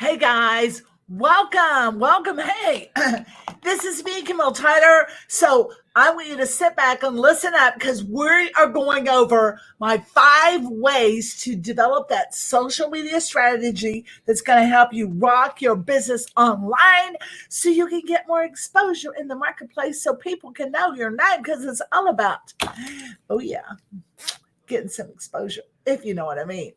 Hey guys, welcome. Hey, this is me, Camille Tyler. So I want you to sit back and listen up because we are going over my 5 ways to develop that social media strategy that's going to help you rock your business online so you can get more exposure in the marketplace so people can know your name because it's all about, oh yeah, getting some exposure, if you know what I mean.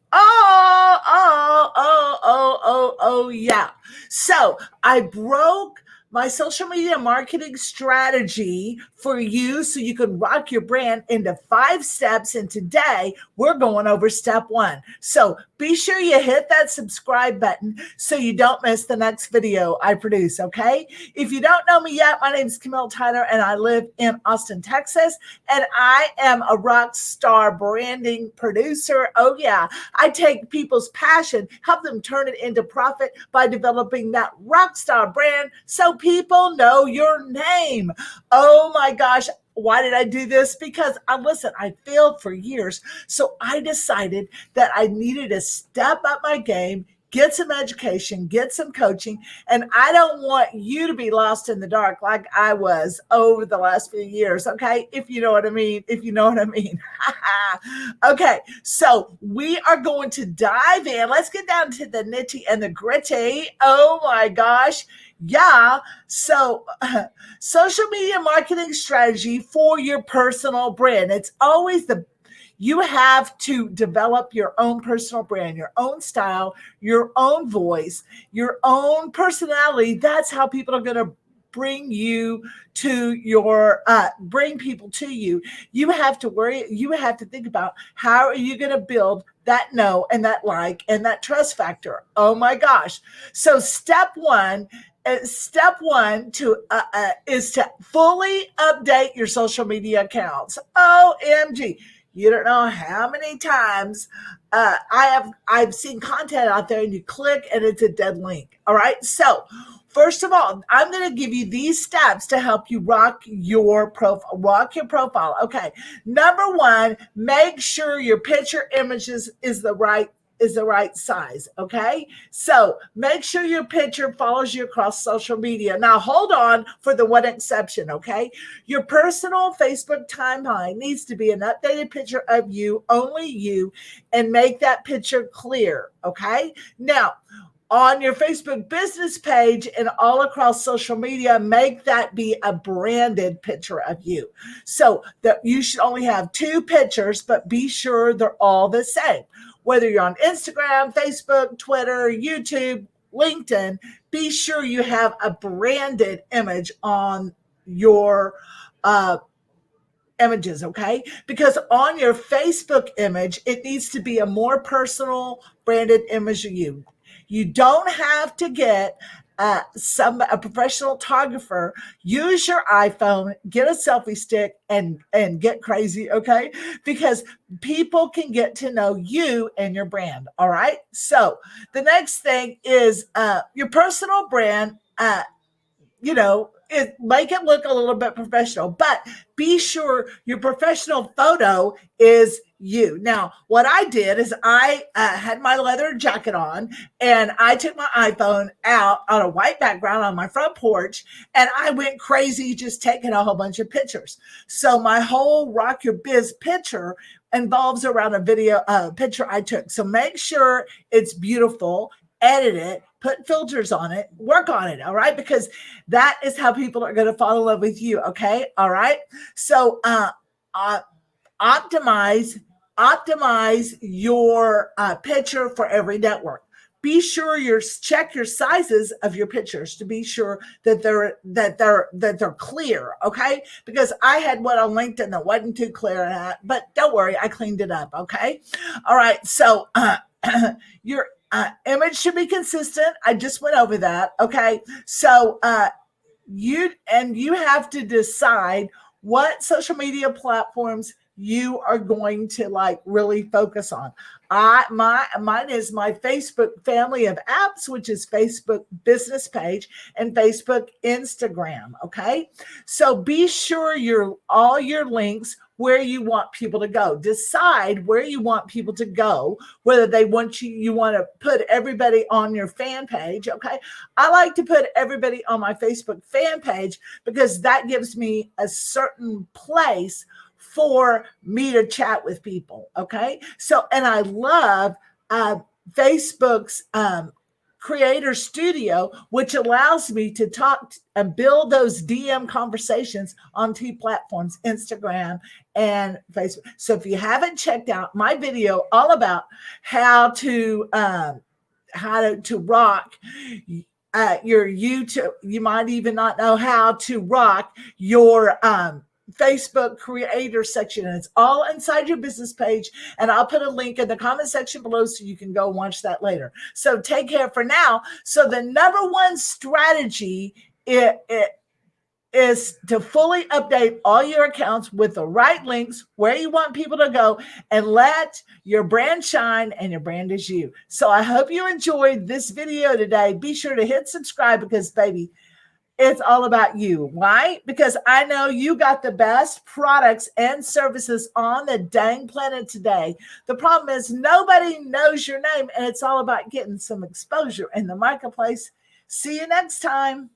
Yeah. So I broke my social media marketing strategy for you so you can rock your brand into 5 steps. And today we're going over step 1. So be sure you hit that subscribe button so you don't miss the next video I produce, okay? If you don't know me yet, my name is Camille Tyler and I live in Austin, Texas, and I am a Rockstar branding producer. Oh yeah, I take people's passion, help them turn it into profit by developing that Rockstar brand so people know your name. Oh my gosh. Why did I do this? Because I failed for years. So I decided that I needed to step up my game, get some education, get some coaching. And I don't want you to be lost in the dark like I was over the last few years. Okay. If you know what I mean. Okay. So we are going to dive in. Let's get down to the nitty and the gritty. Oh my gosh. Yeah. So social media marketing strategy for your personal brand. It's always you have to develop your own personal brand, your own style, your own voice, your own personality. That's how people are going to bring people to you. You have to think about how are you going to build that know and that like and that trust factor. Oh my gosh. So step one is to fully update your social media accounts. OMG. You don't know how many times I've seen content out there and you click and it's a dead link. All right. So first of all, I'm going to give you these steps to help you rock your profile. Okay. Number 1, make sure your picture images is the right size. Okay. So make sure your picture follows you across social media. Now hold on for the one exception. Okay. Your personal Facebook timeline needs to be an updated picture of you, only you, and make that picture clear. Okay. Now, on your Facebook business page and all across social media, make that be a branded picture of you. So that you should only have 2 pictures, but be sure they're all the same. Whether you're on Instagram, Facebook, Twitter, YouTube, LinkedIn, be sure you have a branded image on your images, okay? Because on your Facebook image, it needs to be a more personal branded image of you. You don't have to get a professional photographer. Use your iPhone, get a selfie stick, and get crazy, okay? Because people can get to know you and your brand. All right. So the next thing is your personal brand. Make it look a little bit professional, but be sure your professional photo is you. Now, what I did is I had my leather jacket on and I took my iPhone out on a white background on my front porch and I went crazy just taking a whole bunch of pictures. So my whole Rock Your Biz picture involves around a picture I took. So make sure it's beautiful, edit it, put filters on it, work on it, all right? Because that is how people are going to fall in love with you, okay? All right? So optimize your picture for every network. Be sure check your sizes of your pictures to be sure that they're clear, okay? Because I had one on LinkedIn that wasn't too clear, but don't worry, I cleaned it up, okay? All right, so your image should be consistent. I just went over that. Okay. So you have to decide what social media platforms you are going to really focus on. Mine is my Facebook family of apps, which is Facebook business page and Facebook Instagram. Okay. So be sure all your links where you want people to go. Decide where you want people to go, whether they want you want to put everybody on your fan page. Okay. I like to put everybody on my Facebook fan page because that gives me a certain place for me to chat with people. Okay. So, and I love Facebook's Creator Studio, which allows me to talk and build those DM conversations on two platforms, Instagram and Facebook. So if you haven't checked out my video all about how to rock your YouTube, you might even not know how to rock your Facebook creator section, and it's all inside your business page. And I'll put a link in the comment section below so you can go watch that later. So take care for now. So the number one strategy is to fully update all your accounts with the right links where you want people to go, and let your brand shine, and your brand is you. So I hope you enjoyed this video today. Be sure to hit subscribe because, baby, it's all about you. Why? Because I know you got the best products and services on the dang planet today. The problem is nobody knows your name, and it's all about getting some exposure in the marketplace. See you next time.